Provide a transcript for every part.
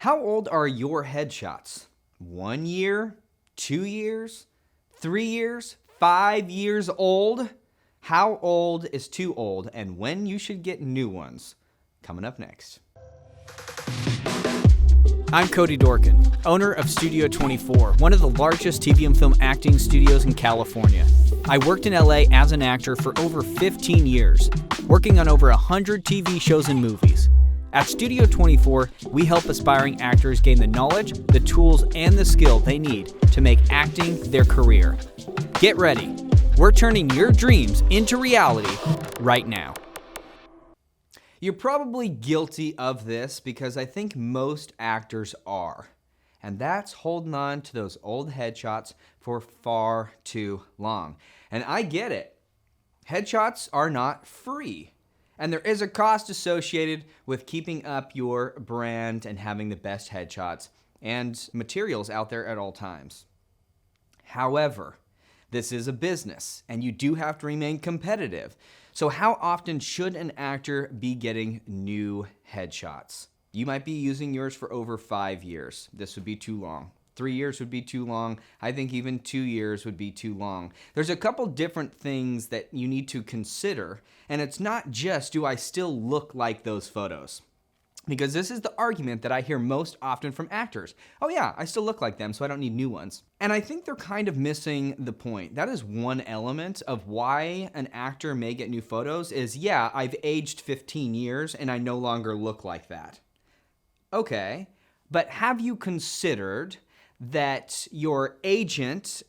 How old are your headshots? 1 year? 2 years? 3 years? 5 years old? How old is too old and when you should get new ones? Coming up next. I'm Cody Dorkin, owner of Studio 24, one of the largest TV and film acting studios in California. I worked in LA as an actor for over 15 years, working on over 100 TV shows and movies. At Studio 24, we help aspiring actors gain the knowledge, the tools, and the skill they need to make acting their career. Get ready. We're turning your dreams into reality right now. You're probably guilty of this because I think most actors are. And that's holding on to those old headshots for far too long. And I get it. Headshots are not free. And there is a cost associated with keeping up your brand and having the best headshots and materials out there at all times. However, this is a business and you do have to remain competitive. So how often should an actor be getting new headshots? You might be using yours for over 5 years. This would be too long. 3 years would be too long. I think even 2 years would be too long. There's a couple different things that you need to consider, and it's not just, do I still look like those photos? Because this is the argument that I hear most often from actors. Oh yeah, I still look like them, so I don't need new ones. And I think they're kind of missing the point. That is one element of why an actor may get new photos is, yeah, I've aged 15 years and I no longer look like that. Okay, but have you considered that your agent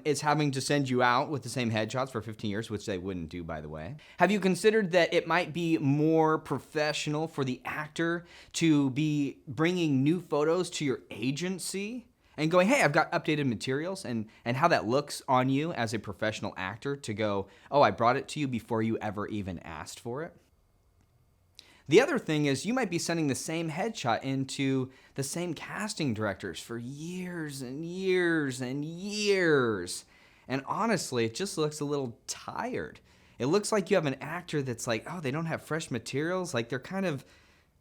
is having to send you out with the same headshots for 15 years, which they wouldn't do, by the way? Have you considered that it might be more professional for the actor to be bringing new photos to your agency and going, hey, I've got updated materials, and how that looks on you as a professional actor to go, oh, I brought it to you before you ever even asked for it? The other thing is you might be sending the same headshot into the same casting directors for years and years and years. And honestly, it just looks a little tired. It looks like you have an actor that's like, oh, they don't have fresh materials. Like they're kind of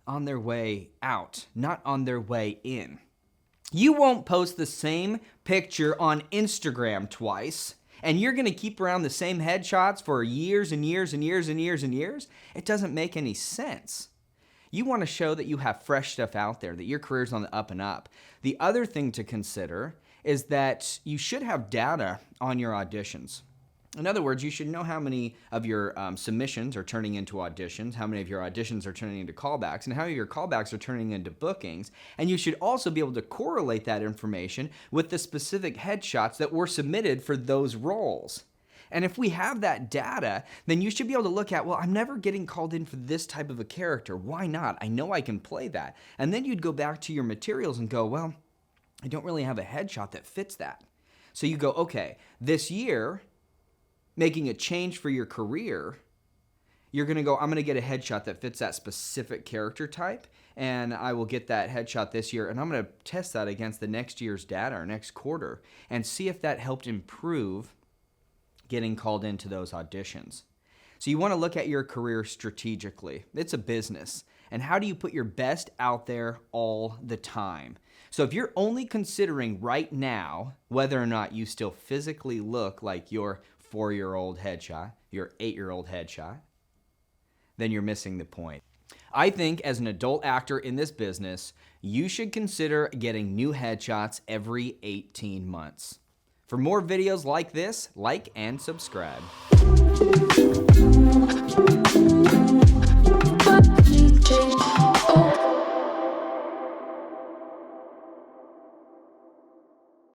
on their way out, not on their way in. You won't post the same picture on Instagram twice, and you're going to keep around the same headshots for years and years and years and years and years? It doesn't make any sense. You want to show that you have fresh stuff out there, that your career's on the up and up. The other thing to consider is that you should have data on your auditions. In other words, you should know how many of your submissions are turning into auditions, how many of your auditions are turning into callbacks, and how many of your callbacks are turning into bookings. And you should also be able to correlate that information with the specific headshots that were submitted for those roles. And if we have that data, then you should be able to look at, well, I'm never getting called in for this type of a character. Why not? I know I can play that. And then you'd go back to your materials and go, well, I don't really have a headshot that fits that. So you go, okay, this year, making a change for your career, you're going to go, I'm going to get a headshot that fits that specific character type, and I will get that headshot this year, and I'm going to test that against the next year's data or next quarter and see if that helped improve getting called into those auditions. So you want to look at your career strategically. It's a business. And how do you put your best out there all the time? So if you're only considering right now whether or not you still physically look like your 4-year-old headshot, your 8-year-old headshot, then you're missing the point. I think as an adult actor in this business, you should consider getting new headshots every 18 months. For more videos like this, like and subscribe.